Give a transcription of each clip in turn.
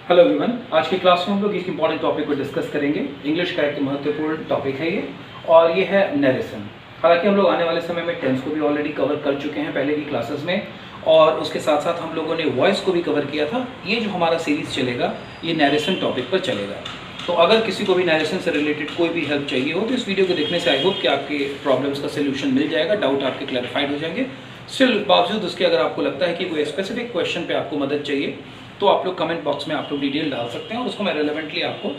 Hello everyone, आज की class में हम लोग एक इंपॉर्टेंट टॉपिक को डिस्कस करेंगे। इंग्लिश का एक महत्वपूर्ण टॉपिक है ये, और ये है नरेशन। हालांकि हम लोग आने वाले समय में टेंस को भी ऑलरेडी कवर कर चुके हैं पहले की क्लासेस में, और उसके साथ साथ हम लोगों ने वॉइस को भी कवर किया था। ये जो हमारा सीरीज चलेगा ये नरेशन टॉपिक पर चलेगा। तो अगर किसी को भी नरेशन से रिलेटेड कोई भी हेल्प चाहिए हो तो इस वीडियो को देखने से आई होप कि आपके प्रॉब्लम्स का सोल्यूशन मिल जाएगा, डाउट आपके क्लैरिफाइड हो जाएंगे। स्टिल बावजूद उसके अगर आपको लगता है कि कोई स्पेसिफिक क्वेश्चन पे आपको मदद चाहिए तो आप लोग कमेंट बॉक्स में आप लोग डिटेल डाल सकते हैं और उसको मैं रेलेवेंटली आपको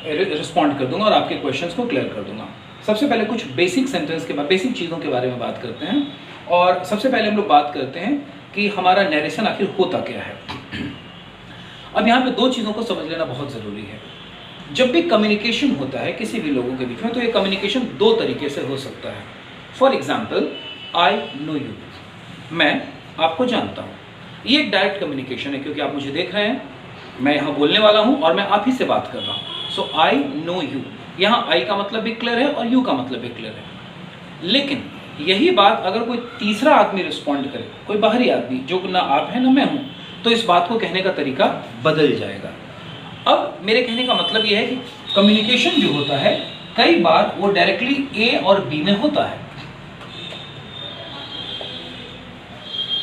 रिस्पॉन्ड कर दूंगा और आपके क्वेश्चंस को क्लियर कर दूंगा। सबसे पहले कुछ बेसिक सेंटेंस के बाद बेसिक चीज़ों के बारे में बात करते हैं, और सबसे पहले हम लोग बात करते हैं कि हमारा नरेशन आखिर होता क्या है। अब यहाँ पे दो चीज़ों को समझ लेना बहुत ज़रूरी है। जब भी कम्युनिकेशन होता है किसी भी लोगों के बीच में, तो ये कम्युनिकेशन दो तरीके से हो सकता है। For example, I know you, मैं आपको जानता हूँ। ये एक डायरेक्ट कम्युनिकेशन है क्योंकि आप मुझे देख रहे हैं, मैं यहाँ बोलने वाला हूँ और मैं आप ही से बात कर रहा हूँ। सो आई नो यू, यहाँ आई का मतलब भी क्लियर है और यू का मतलब भी क्लियर है। लेकिन यही बात अगर कोई तीसरा आदमी रिस्पॉन्ड करे, कोई बाहरी आदमी जो ना आप है ना मैं हूँ, तो इस बात को कहने का तरीका बदल जाएगा। अब मेरे कहने का मतलब यह है कि कम्युनिकेशन जो होता है कई बार वो डायरेक्टली ए और बी में होता है।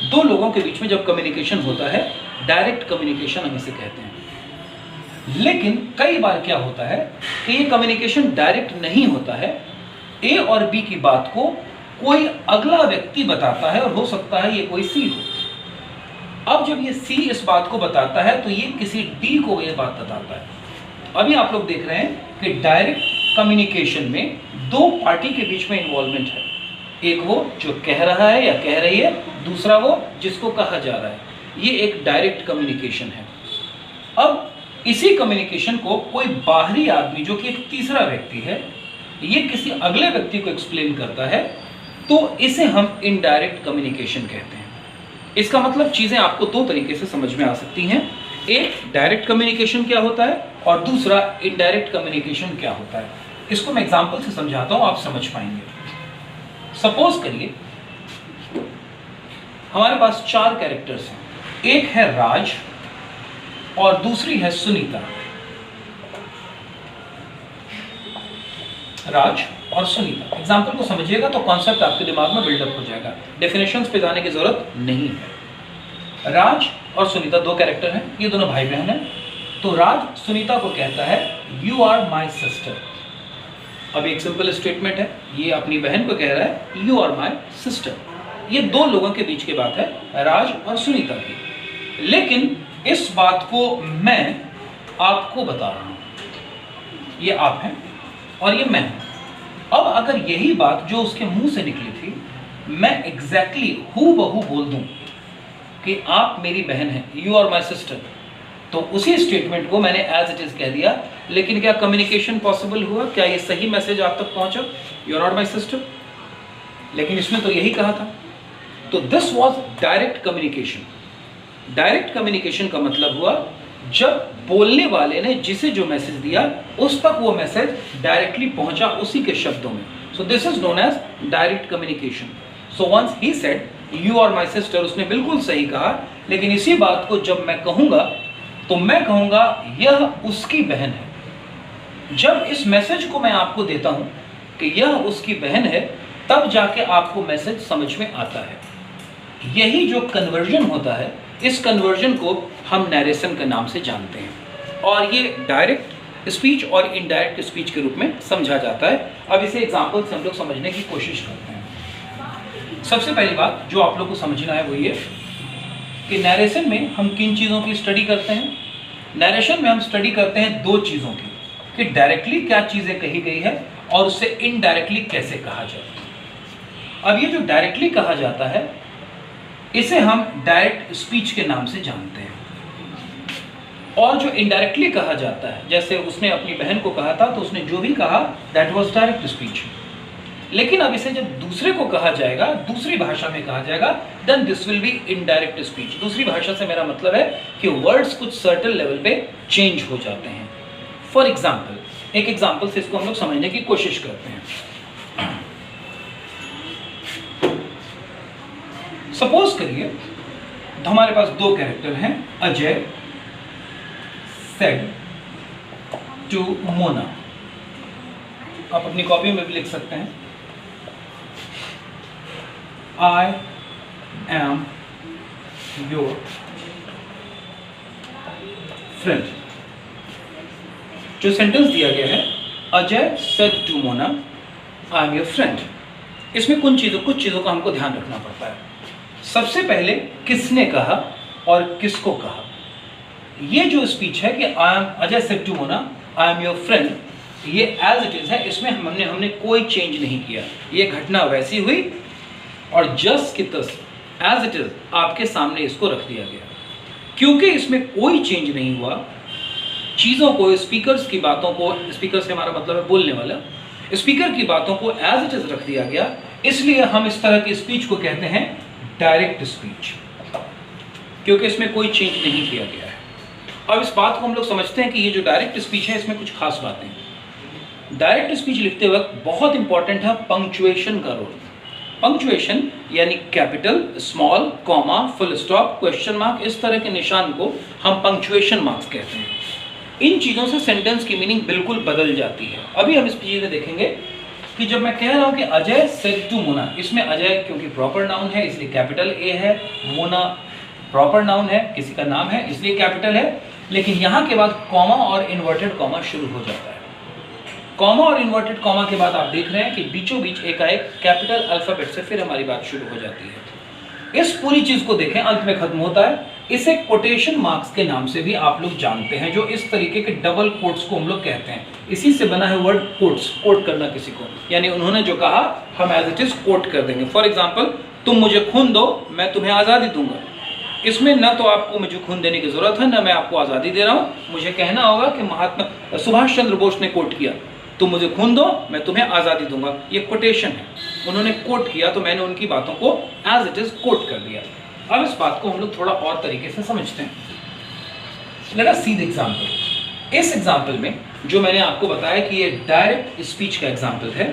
दो लोगों के बीच में जब कम्युनिकेशन होता है डायरेक्ट कम्युनिकेशन हम इसे कहते हैं। लेकिन कई बार क्या होता है कि ये कम्युनिकेशन डायरेक्ट नहीं होता है। ए और बी की बात को कोई अगला व्यक्ति बताता है, और हो सकता है ये कोई सी हो। अब जब ये सी इस बात को बताता है तो ये किसी डी को ये बात बताता है। अभी आप लोग देख रहे हैं कि डायरेक्ट कम्युनिकेशन में दो पार्टी के बीच में इन्वॉल्वमेंट है। एक वो जो कह रहा है या कह रही है, दूसरा वो जिसको कहा जा रहा है। ये एक डायरेक्ट कम्युनिकेशन है। अब इसी कम्युनिकेशन को कोई बाहरी आदमी जो कि एक तीसरा व्यक्ति है, ये किसी अगले व्यक्ति को एक्सप्लेन करता है, तो इसे हम इनडायरेक्ट कम्युनिकेशन कहते हैं। इसका मतलब चीजें आपको दो तरीके से समझ में आ सकती हैं। एक डायरेक्ट कम्युनिकेशन क्या होता है और दूसरा इनडायरेक्ट कम्युनिकेशन क्या होता है। इसको मैं एग्जाम्पल से समझाता हूं, आप समझ पाएंगे। सपोज करिए हमारे पास चार कैरेक्टर्स हैं। एक है राज और दूसरी है सुनीता। राज और सुनीता, एग्जाम्पल को समझिएगा तो कॉन्सेप्ट आपके दिमाग में बिल्डअप हो जाएगा। डेफिनेशंस पे जाने की जरूरत नहीं है। राज और सुनीता दो कैरेक्टर हैं, ये दोनों भाई बहन हैं। तो राज सुनीता को कहता है यू आर माई सिस्टर। अब एक सिंपल स्टेटमेंट है, ये अपनी बहन को कह रहा है यू आर माई सिस्टर। ये दो लोगों के बीच की बात है, राज और सुनीता की। लेकिन इस बात को मैं आपको बता रहा हूं। ये आप हैं और ये मैं हूं। अब अगर यही बात जो उसके मुंह से निकली थी मैं एग्जैक्टली हूबहू बोल दूं कि आप मेरी बहन हैं, यू आर माई सिस्टर, तो उसी स्टेटमेंट को मैंने एज इट इज कह दिया। लेकिन क्या कम्युनिकेशन पॉसिबल हुआ? क्या ये सही मैसेज आप तक पहुंचा, you are not my sister? लेकिन इसमें तो यही कहा था। तो this was direct communication. Direct communication का मतलब हुआ जब बोलने वाले ने जिसे जो मैसेज दिया उस तक वो मैसेज डायरेक्टली पहुंचा उसी के शब्दों में। So this is known as direct communication. So once he said you are my sister, उसने बिल्कुल सही कहा। लेकिन इसी बात को जब मैं कहूंगा तो मैं कहूंगा यह उसकी बहन है। जब इस मैसेज को मैं आपको देता हूं कि यह उसकी बहन है, तब जाके आपको मैसेज समझ में आता है। यही जो कन्वर्जन होता है, इस कन्वर्जन को हम नरेशन के नाम से जानते हैं, और ये डायरेक्ट स्पीच और इनडायरेक्ट स्पीच के रूप में समझा जाता है। अब इसे एग्जाम्पल से हम लोग समझने की कोशिश करते हैं। सबसे पहली बात जो आप लोग को समझना है वो ये कि नरेशन में हम किन चीज़ों की स्टडी करते हैं। नरेशन में हम स्टडी करते हैं दो चीज़ों की, कि डायरेक्टली क्या चीज़ें कही गई है और उससे इनडायरेक्टली कैसे कहा जाए। अब ये जो डायरेक्टली कहा जाता है इसे हम डायरेक्ट स्पीच के नाम से जानते हैं, और जो इनडायरेक्टली कहा जाता है, जैसे उसने अपनी बहन को कहा था तो उसने जो भी कहा दैट वाज डायरेक्ट स्पीच। लेकिन अब इसे जब दूसरे को कहा जाएगा, दूसरी भाषा में कहा जाएगा, then this will be indirect speech. दूसरी भाषा से मेरा मतलब है कि वर्ड्स कुछ सर्टेन लेवल पे चेंज हो जाते हैं। फॉर एग्जाम्पल, एक एग्जाम्पल से इसको हम लोग समझने की कोशिश करते हैं। सपोज करिए हमारे पास दो कैरेक्टर हैं, अजय said to Mona। आप अपनी कॉपी में भी लिख सकते हैं, I am your friend। जो सेंटेंस दिया गया है, Ajay said to Mona, I am your friend, इसमें कुछ चीज़ों का हमको ध्यान रखना पड़ता है। सबसे पहले किसने कहा और किसको कहा। ये जो स्पीच है कि Ajay said to Mona I am your friend, ये एज इट इज है, इसमें हमने कोई चेंज नहीं किया। ये घटना वैसी हुई और जस्ट की तस एज इट इज आपके सामने इसको रख दिया गया। क्योंकि इसमें कोई चेंज नहीं हुआ, चीज़ों को, स्पीकर्स की बातों को, स्पीकर से हमारा मतलब है बोलने वाला, स्पीकर की बातों को एज इट इज रख दिया गया, इसलिए हम इस तरह की स्पीच को कहते हैं डायरेक्ट स्पीच, क्योंकि इसमें कोई चेंज नहीं किया गया है। अब इस बात को हम लोग समझते हैं कि ये जो डायरेक्ट स्पीच है इसमें कुछ खास बातें हैं। डायरेक्ट स्पीच लिखते वक्त बहुत इंपॉर्टेंट है पंक्चुएशन का रोल। पंक्चुएशन यानी capital, small, comma, full stop, question mark, इस तरह के निशान को हम पंक्चुएशन मार्क्स कहते हैं। इन चीज़ों से सेंटेंस की मीनिंग बिल्कुल बदल जाती है। अभी हम इस चीज़ में देखेंगे कि जब मैं कह रहा हूँ कि अजय सेड टू मोना, इसमें अजय क्योंकि प्रॉपर नाउन है इसलिए कैपिटल ए है, मोना प्रॉपर नाउन है, किसी का नाम है इसलिए कैपिटल है, लेकिन यहाँ के बाद कॉमा और इन्वर्टेड कॉमा शुरू हो जाता है। कॉमा और इन्वर्टेड कॉमा के बाद आप देख रहे हैं कि बीचों बीच एकाएक कैपिटल अल्फाबेट से फिर हमारी बात शुरू हो जाती है। इस पूरी चीज़ को देखें, अंत में खत्म होता है। इसे कोटेशन मार्क्स के नाम से भी आप लोग जानते हैं, जो इस तरीके के डबल कोट्स को हम लोग कहते हैं। इसी से बना है वर्ड कोट्स, कोट करना किसी को, यानी उन्होंने जो कहा हम एज इट इज कोट कर देंगे। फॉर एग्जाम्पल, तुम मुझे खून दो, मैं तुम्हें आज़ादी दूंगा। इसमें न तो आपको मुझे खून देने की जरूरत है, न मैं आपको आज़ादी दे रहा हूँ। मुझे कहना होगा कि महात्मा सुभाष चंद्र बोस ने कोट किया, तुम मुझे खून दो, मैं तुम्हें आज़ादी दूंगा। ये कोटेशन है, उन्होंने कोट किया तो मैंने उनकी बातों को एज इट इज कोट कर दिया। अब इस बात को हम लोग थोड़ा और तरीके से समझते हैं। Let us see the example. इस एग्जांपल में जो मैंने आपको बताया कि ये डायरेक्ट स्पीच का एग्जांपल है।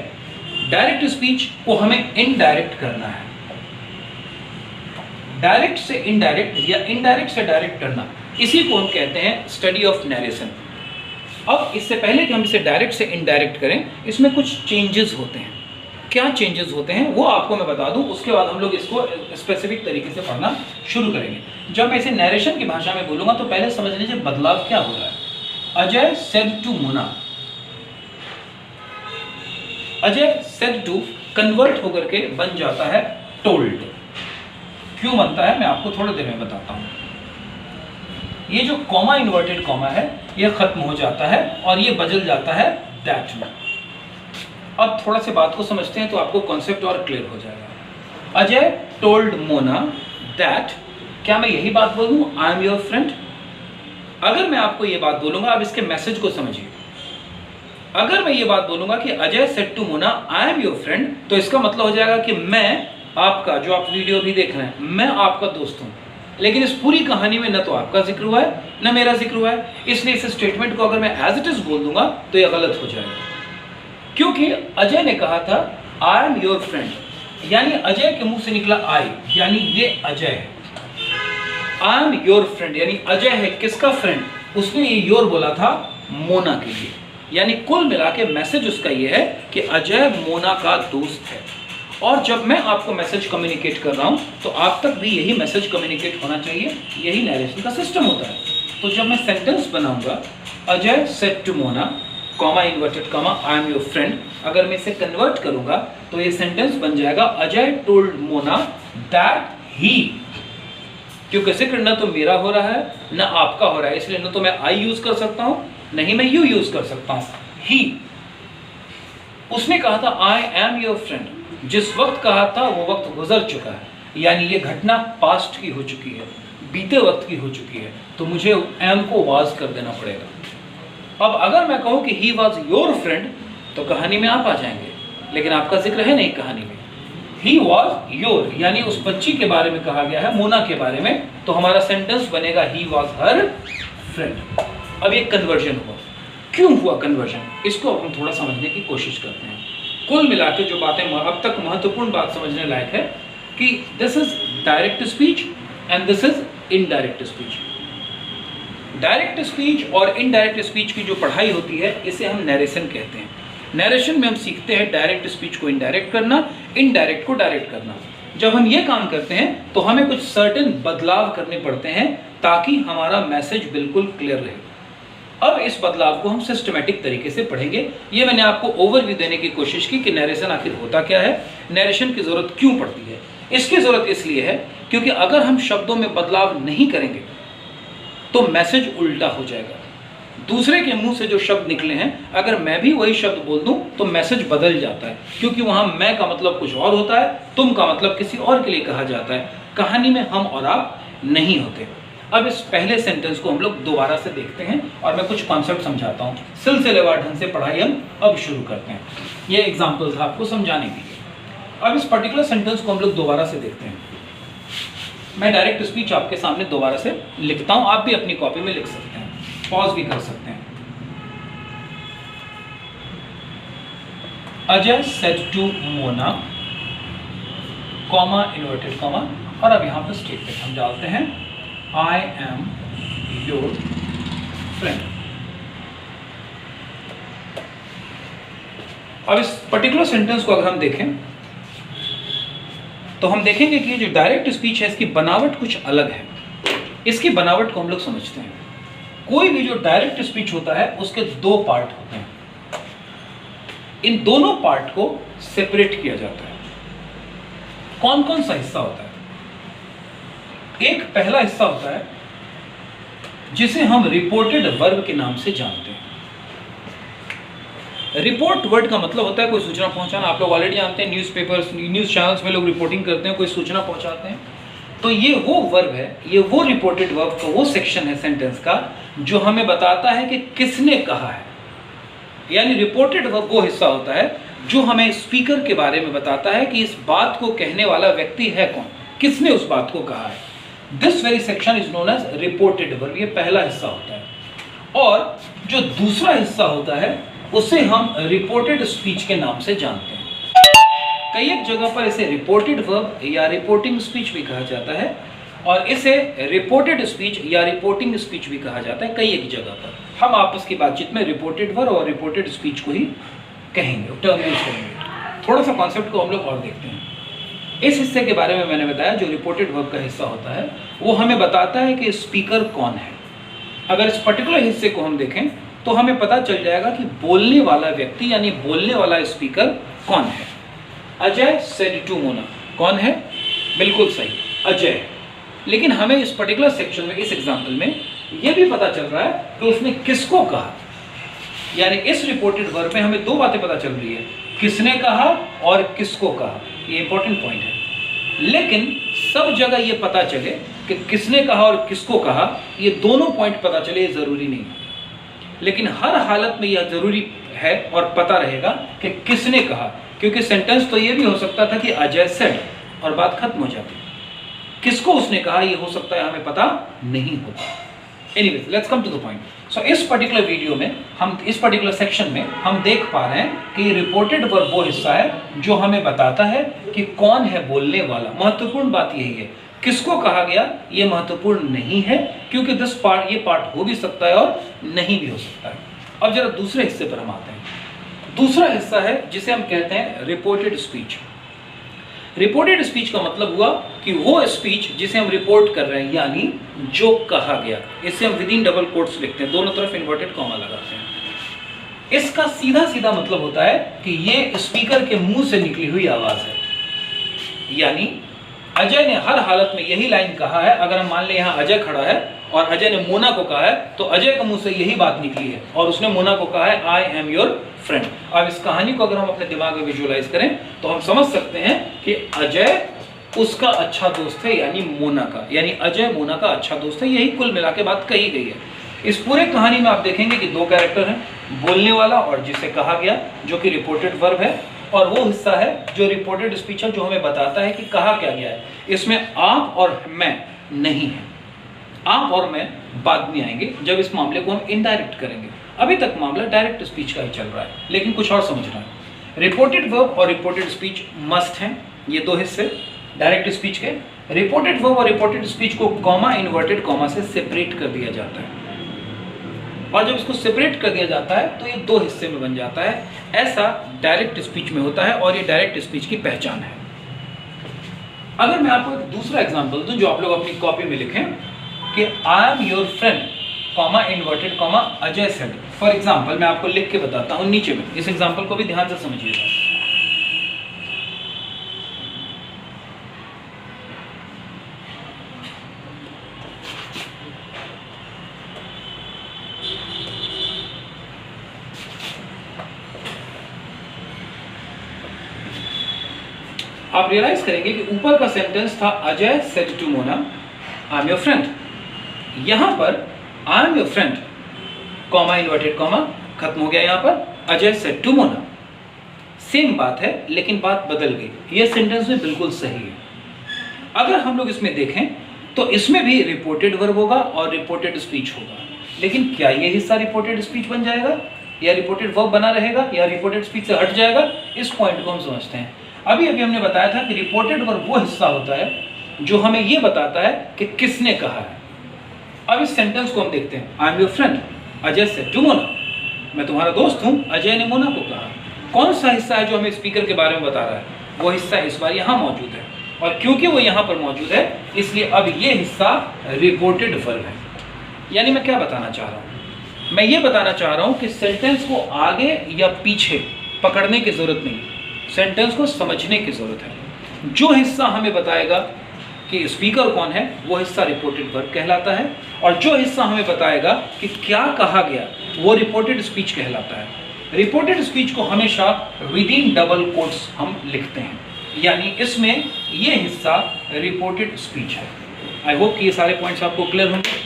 डायरेक्ट स्पीच को हमें इनडायरेक्ट करना है। डायरेक्ट से इनडायरेक्ट या इनडायरेक्ट से डायरेक्ट करना, इसी को हम कहते हैं स्टडी ऑफ नरेशन। अब इससे पहले कि हम इसे डायरेक्ट से इनडायरेक्ट करें, इसमें कुछ चेंजेस होते हैं। क्या चेंजेस होते हैं वो आपको मैं बता दूं, उसके बाद हम लोग इसको स्पेसिफिक तरीके से पढ़ना शुरू करेंगे। जब मैं इसे नरेशन की भाषा में बोलूंगा तो पहले समझ लीजिए बदलाव क्या हो रहा है। Ajay said to Mona, Ajay said to convert होकर के बन जाता है टोल्ड। क्यों बनता है मैं आपको थोड़ी देर में बताता हूं। ये जो कॉमा, इन्वर्टेड कॉमा है, ये खत्म हो जाता है और ये बदल जाता है दैट में। अब थोड़ा सी बात को समझते हैं तो आपको कॉन्सेप्ट और क्लियर हो जाएगा। अजय टोल्ड मोना दैट, क्या मैं यही बात बोलूं आई एम योर फ्रेंड? अगर मैं आपको ये बात बोलूंगा, आप इसके मैसेज को समझिए। अगर मैं ये बात बोलूंगा कि Ajay said to Mona I am your friend, तो इसका मतलब हो जाएगा कि मैं आपका, जो आप वीडियो भी देख रहे हैं, मैं आपका दोस्त हूं। लेकिन इस पूरी कहानी में न तो आपका जिक्र हुआ है न मेरा जिक्र हुआ है, इसलिए इस स्टेटमेंट को अगर मैं एज इट इज बोल दूंगा तो यह गलत हो जाएगा। क्योंकि अजय ने कहा था आई एम योर फ्रेंड, यानी अजय के मुंह से निकला आई, यानी ये अजय है। आई एम योर फ्रेंड यानी अजय है किसका फ्रेंड? उसने ये योर बोला था मोना के लिए, यानी कुल मिला के मैसेज उसका ये है कि अजय मोना का दोस्त है। और जब मैं आपको मैसेज कम्युनिकेट कर रहा हूं तो आप तक भी यही मैसेज कम्युनिकेट होना चाहिए। यही नरेशन का सिस्टम होता है। तो जब मैं सेंटेंस बनाऊंगा Ajay said to Mona, comma inverted comma I am your friend, अगर मैं इसे कन्वर्ट करूंगा तो ये सेंटेंस बन जाएगा Ajay told Mona that he. क्योंकि जिक्र न तो मेरा हो रहा है न आपका हो रहा है, इसलिए न तो मैं आई यूज कर सकता हूं, नहीं मैं यू यूज कर सकता हूं, ही। उसने कहा था आई एम योर फ्रेंड, जिस वक्त कहा था वो वक्त गुजर चुका है, यानी ये घटना पास्ट की हो चुकी है, बीते वक्त की हो चुकी है, तो मुझे एम को वाज कर देना पड़ेगा। अब अगर मैं कहूं कि ही वॉज योर फ्रेंड तो कहानी में आप आ जाएंगे, लेकिन आपका जिक्र है नहीं कहानी में। ही वॉज योर यानी उस बच्ची के बारे में कहा गया है, मोना के बारे में, तो हमारा सेंटेंस बनेगा ही वॉज हर फ्रेंड। अब ये कन्वर्जन हुआ। क्यों हुआ कन्वर्जन, इसको अब हम थोड़ा समझने की कोशिश करते हैं। कुल मिला के जो बातें अब तक महत्वपूर्ण बात समझने लायक है कि this is direct speech and this is indirect speech. Direct speech और इनडायरेक्ट स्पीच की जो पढ़ाई होती है इसे हम नरेशन कहते हैं। नरेशन में हम सीखते हैं डायरेक्ट स्पीच को इनडायरेक्ट करना, इनडायरेक्ट को डायरेक्ट करना। जब हम ये काम करते हैं तो हमें कुछ सर्टेन बदलाव करने पड़ते हैं ताकि हमारा मैसेज बिल्कुल क्लियर रहे। अब इस बदलाव को हम सिस्टमेटिक तरीके से पढ़ेंगे। ये मैंने आपको ओवरव्यू देने की कोशिश की कि नरेशन आखिर होता क्या है, नरेशन की जरूरत क्यों पड़ती है। इसकी जरूरत इसलिए है क्योंकि अगर हम शब्दों में बदलाव नहीं करेंगे तो मैसेज उल्टा हो जाएगा। दूसरे के मुंह से जो शब्द निकले हैं, अगर मैं भी वही शब्द बोल दूं तो मैसेज बदल जाता है, क्योंकि वहां मैं का मतलब कुछ और होता है, तुम का मतलब किसी और के लिए कहा जाता है। कहानी में हम और आप नहीं होते। अब इस पहले सेंटेंस को हम लोग दोबारा से देखते हैं और मैं कुछ कॉन्सेप्ट समझाता हूं। सिलसिलेवार ढंग से पढ़ाई हम अब शुरू करते हैं। ये एग्जाम्पल्स आपको समझाने के लिए। अब इस पर्टिकुलर सेंटेंस को हम लोग दोबारा से देखते हैं। मैं डायरेक्ट स्पीच आपके सामने दोबारा से लिखता हूं, आप भी अपनी कॉपी में लिख सकते हैं, पॉज भी कर सकते हैं। Ajay said to Mona, comma inverted comma, और अब यहां पर स्टेटमेंट हम डालते हैं, आई एम योर फ्रेंड। अब इस पर्टिकुलर सेंटेंस को अगर हम देखें तो हम देखेंगे कि जो डायरेक्ट स्पीच है इसकी बनावट कुछ अलग है। इसकी बनावट को हम लोग समझते हैं। कोई भी जो डायरेक्ट स्पीच होता है उसके दो पार्ट होते हैं। इन दोनों पार्ट को सेपरेट किया जाता है। कौन कौन सा हिस्सा होता है? एक पहला हिस्सा होता है जिसे हम रिपोर्टेड वर्ब के नाम से जानते हैं। रिपोर्ट वर्ड का मतलब होता है कोई सूचना पहुंचाना। आप लोग ऑलरेडी जानते हैं, न्यूज़पेपर्स, न्यूज़ चैनल्स में लोग रिपोर्टिंग करते हैं, कोई सूचना पहुंचाते हैं। तो ये वो वर्ब है, ये वो रिपोर्टेड वर्ब का वो सेक्शन है सेंटेंस का जो हमें बताता है कि किसने कहा है। यानी रिपोर्टेड वर्ब वो हिस्सा होता है जो हमें स्पीकर के बारे में बताता है कि इस बात को कहने वाला व्यक्ति है कौन, किसने उस बात को कहा है। This very section is known as reported verb. ये पहला हिस्सा होता है। और जो दूसरा हिस्सा होता है उसे हम रिपोर्टेड स्पीच के नाम से जानते हैं। कई एक जगह पर इसे रिपोर्टेड वर्ब या रिपोर्टिंग स्पीच भी कहा जाता है और इसे रिपोर्टेड स्पीच या रिपोर्टिंग स्पीच भी कहा जाता है। कई एक जगह पर हम आपस की बातचीत में रिपोर्टेड वर्ब और रिपोर्टेड स्पीच को ही कहेंगे, टर्म यूज करेंगे। थोड़ा सा कॉन्सेप्ट को हम लोग और देखते हैं। इस हिस्से के बारे में मैंने बताया, जो रिपोर्टेड वर्ब का हिस्सा होता है वो हमें बताता है कि स्पीकर कौन है। अगर इस पर्टिकुलर हिस्से को हम देखें तो हमें पता चल जाएगा कि बोलने वाला व्यक्ति यानी बोलने वाला स्पीकर कौन है। अजय सेड टू मोना, कौन है? बिल्कुल सही, अजय। लेकिन हमें इस पर्टिकुलर सेक्शन में, इस एग्जाम्पल में यह भी पता चल रहा है कि उसने किसको कहा। यानी इस रिपोर्टेड वर्ब में हमें दो बातें पता चल रही है, किसने कहा और किसको कहा। ये इंपॉर्टेंट पॉइंट है। लेकिन सब जगह ये पता चले कि किसने कहा और किसको कहा, ये दोनों पॉइंट पता चले, ये जरूरी नहीं है। लेकिन हर हालत में यह जरूरी है और पता रहेगा कि किसने कहा, क्योंकि सेंटेंस तो ये भी हो सकता था कि अजय सेड और बात खत्म हो जाती। किसको उसने कहा ये हो सकता है हमें पता नहीं होता। Anyways, let's come to the point. So इस पर्टिकुलर वीडियो में हम, इस पर्टिकुलर सेक्शन में हम देख पा रहे हैं कि रिपोर्टेड वर्ब वो हिस्सा है जो हमें बताता है कि कौन है बोलने वाला। महत्वपूर्ण बात यही है, किसको कहा गया ये महत्वपूर्ण नहीं है, क्योंकि दिस पार्ट, ये पार्ट हो भी सकता है और नहीं भी हो सकता है। अब जरा दूसरे हिस्से पर हम आते हैं। दूसरा हिस्सा है जिसे हम कहते हैं रिपोर्टेड स्पीच। रिपोर्टेड स्पीच का मतलब हुआ कि वो स्पीच जिसे हम रिपोर्ट कर रहे हैं, यानी जो कहा गया। इसे हम विदिन डबल कोट्स लिखते हैं, दोनों तरफ इन्वर्टेड कॉमा लगाते हैं। इसका सीधा सीधा मतलब होता है कि ये स्पीकर के मुंह से निकली हुई आवाज है। यानी अजय ने हर हालत में यही लाइन कहा है। अगर हम मान लें यहाँ अजय खड़ा है और अजय ने मोना को कहा है, तो अजय के मुंह से यही बात निकली है और उसने मोना को कहा है आई एम योर फ्रेंड। अब इस कहानी को अगर हम अपने दिमाग में विजुअलाइज करें तो हम समझ सकते हैं कि अजय उसका अच्छा दोस्त है, यानी मोना का, यानी अजय मोना का अच्छा दोस्त है। यही कुल मिला के बात कही गई है। इस पूरे कहानी में आप देखेंगे कि दो कैरेक्टर हैं, बोलने वाला और जिसे कहा गया, जो कि रिपोर्टेड वर्ब है, और वो हिस्सा है जो रिपोर्टेड स्पीच है, जो हमें बताता है कि कहा क्या गया है। इसमें आप और मैं नहीं है। आप और मैं बाद में आएंगे जब इस मामले को हम इनडायरेक्ट करेंगे। अभी तक मामला डायरेक्ट स्पीच का ही चल रहा है, लेकिन कुछ और समझना है। रिपोर्टेड वर्ब और रिपोर्टेड स्पीच मस्ट हैं, ये दो हिस्से डायरेक्ट स्पीच के। रिपोर्टेड वर्ब और रिपोर्टेड स्पीच को कॉमा, इन्वर्टेड कॉमा से सेपरेट कर दिया जाता है। और जब इसको सेपरेट कर दिया जाता है तो ये दो हिस्से में बन जाता है। ऐसा डायरेक्ट स्पीच में होता है और ये डायरेक्ट स्पीच की पहचान है। अगर मैं आपको एक दूसरा एग्जांपल दूं जो आप लोग अपनी कॉपी में लिखें कि आई am your friend comma inverted comma Ajay said. For example मैं आपको लिख के बताता हूं नीचे में, इस एग्जांपल को भी ध्यान से समझिएगा। आप रियलाइज करेंगे कि ऊपर का सेंटेंस था Ajay said to Mona I am your friend. यहां पर I am your friend comma inverted comma खत्म हो गया, यहां पर Ajay said to Mona. Same बात है लेकिन बात बदल गई। यह सेंटेंस में बिल्कुल सही है। अगर हम लोग इसमें देखें तो इसमें भी रिपोर्टेड वर्ब होगा और रिपोर्टेड स्पीच होगा, लेकिन क्या यह हिस्सा रिपोर्टेड स्पीच बन जाएगा या रिपोर्टेड वर्ब बना रहेगा या रिपोर्टेड स्पीच से हट जाएगा? इस पॉइंट को हम समझते हैं। अभी हमने बताया था कि रिपोर्टेड वर्ब वो हिस्सा होता है जो हमें यह बताता है कि किसने कहा है। अब इस सेंटेंस को हम देखते हैं। I am your friend Ajay said to Mona, मैं तुम्हारा दोस्त हूं, अजय ने मोना को कहा। कौन सा हिस्सा है जो हमें स्पीकर के बारे में बता रहा है? वो हिस्सा इस बार यहां मौजूद है, और क्योंकि वो यहां पर मौजूद है इसलिए अब ये हिस्सा रिपोर्टेड वर्ब है। यानी मैं क्या बताना चाह रहा हूं? मैं ये बताना चाह रहा हूं कि सेंटेंस को आगे या पीछे पकड़ने की जरूरत नहीं, सेंटेंस को समझने की जरूरत है। जो हिस्सा हमें बताएगा कि स्पीकर कौन है वो हिस्सा रिपोर्टेड वर्ब कहलाता है, और जो हिस्सा हमें बताएगा कि क्या कहा गया वो रिपोर्टेड स्पीच कहलाता है। रिपोर्टेड स्पीच को हमेशा विदिन डबल कोट्स हम लिखते हैं, यानी इसमें ये हिस्सा रिपोर्टेड स्पीच है। आई होप कि ये सारे पॉइंट्स आपको क्लियर होंगे।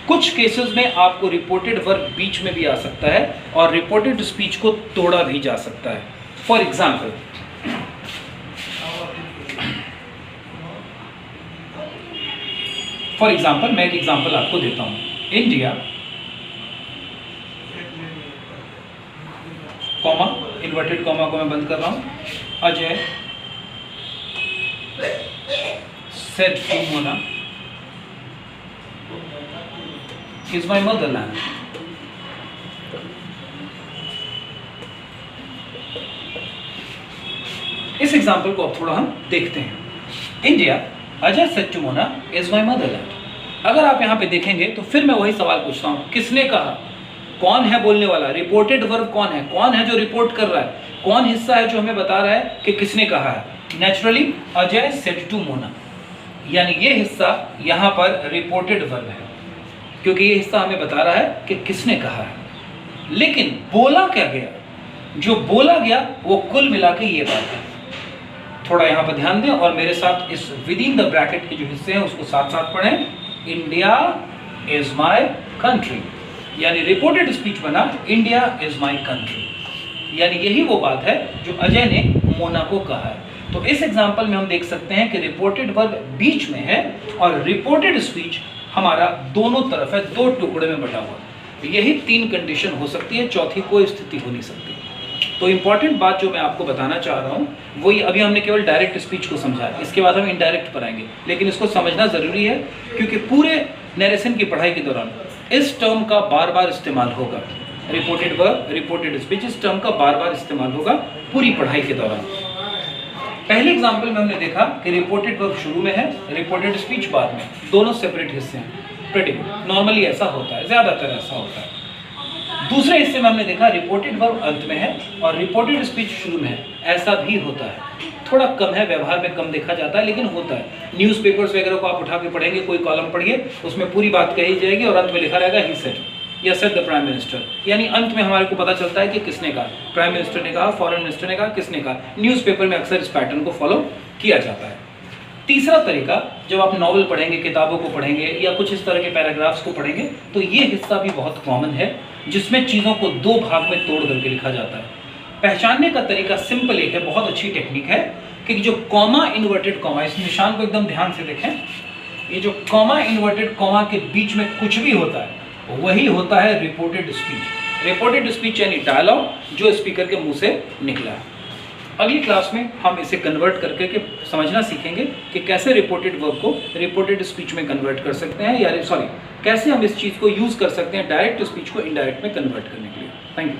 कुछ केसेस में आपको रिपोर्टेड वर्ब बीच में भी आ सकता है और रिपोर्टेड स्पीच को तोड़ा भी जा सकता है। फॉर एग्जाम्पल मैं एक एग्जाम्पल आपको देता हूं। इंडिया कॉमा इन्वर्टेड कॉमा को मैं बंद कर रहा हूं, Ajay said to Mona is my motherland. इस एग्जाम्पल को अब थोड़ा हम देखते हैं। India Ajay said to Mona is my motherland. अगर आप यहां पे देखेंगे तो फिर मैं वही सवाल पूछता हूं, किसने कहा? कौन है बोलने वाला? रिपोर्टेड वर्ब कौन है? कौन है जो रिपोर्ट कर रहा है? कौन हिस्सा है जो हमें बता रहा है कि किसने कहा है? Naturally Ajay said to Mona, यानी ये हिस्सा यहां पर रिपोर्टेड वर्ब है, क्योंकि ये हिस्सा हमें बता रहा है कि किसने कहा है। लेकिन बोला क्या गया? जो बोला गया वो कुल मिला के ये बात है। थोड़ा यहां पर ध्यान दें और मेरे साथ इस विद इन द ब्रैकेट के जो हिस्से हैं उसको साथ साथ पढ़ें। इंडिया इज माई कंट्री, यानी रिपोर्टेड स्पीच बना इंडिया इज माई कंट्री, यानी यही वो बात है जो अजय ने मोना को कहा है। तो इस एग्जांपल में हम देख सकते हैं कि रिपोर्टेड वर्ब बीच में है और रिपोर्टेड स्पीच हमारा दोनों तरफ है, दो टुकड़े में बटा हुआ। यही तीन कंडीशन हो सकती है, चौथी कोई स्थिति हो नहीं सकती। तो इंपॉर्टेंट बात जो मैं आपको बताना चाह रहा हूँ वो ये, अभी हमने केवल डायरेक्ट स्पीच को समझा है, इसके बाद हम इनडायरेक्ट पर आएंगे, लेकिन इसको समझना जरूरी है क्योंकि पूरे नरेशन की पढ़ाई के दौरान इस टर्म का बार बार इस्तेमाल होगा। रिपोर्टेड वर्ब, रिपोर्टेड स्पीच, इस टर्म का बार बार इस्तेमाल होगा पूरी पढ़ाई के दौरान। पहले एग्जाम्पल में हमने देखा कि रिपोर्टेड वर्ब शुरू में है, रिपोर्टेड स्पीच बाद में, दोनों सेपरेट हिस्से हैं। प्रीटी गुड, नॉर्मली ऐसा होता है, ज्यादातर ऐसा होता है। दूसरे हिस्से में हमने देखा रिपोर्टेड वर्ब अंत में है और रिपोर्टेड स्पीच शुरू में है, ऐसा भी होता है। थोड़ा कम है, व्यवहार में कम देखा जाता है, लेकिन होता है। न्यूज़पेपर्स वगैरह को आप उठा के पढ़ेंगे, कोई कॉलम पढ़िए, उसमें पूरी बात कही जाएगी और अंत में लिखा रहेगा ही सेड या सेड द प्राइम मिनिस्टर, यानी अंत में हमारे को पता चलता है कि किसने कहा। प्राइम मिनिस्टर ने कहा, फॉरेन मिनिस्टर ने कहा, किसने कहा। न्यूज़पेपर में अक्सर इस पैटर्न को फॉलो किया जाता है। तीसरा तरीका, जब आप नॉवल पढ़ेंगे, किताबों को पढ़ेंगे या कुछ इस तरह के पैराग्राफ्स को पढ़ेंगे तो ये हिस्सा भी बहुत कॉमन है जिसमें चीज़ों को दो भाग में तोड़ करके लिखा जाता है। पहचानने का तरीका सिंपल एक है, बहुत अच्छी टेक्निक है कि जो कॉमा इन्वर्टेड कॉमा, इस निशान को एकदम ध्यान से देखें, ये जो कॉमा इन्वर्टेड कॉमा के बीच में कुछ भी होता है वही होता है रिपोर्टेड स्पीच। रिपोर्टेड स्पीच यानी डायलॉग जो स्पीकर के मुंह से निकला है। अगली क्लास में हम इसे कन्वर्ट करके के समझना सीखेंगे कि कैसे रिपोर्टेड वर्ब को रिपोर्टेड स्पीच में कन्वर्ट कर सकते हैं, या कैसे हम इस चीज़ को यूज़ कर सकते हैं डायरेक्ट स्पीच को इनडायरेक्ट में कन्वर्ट करने के लिए। Thank you.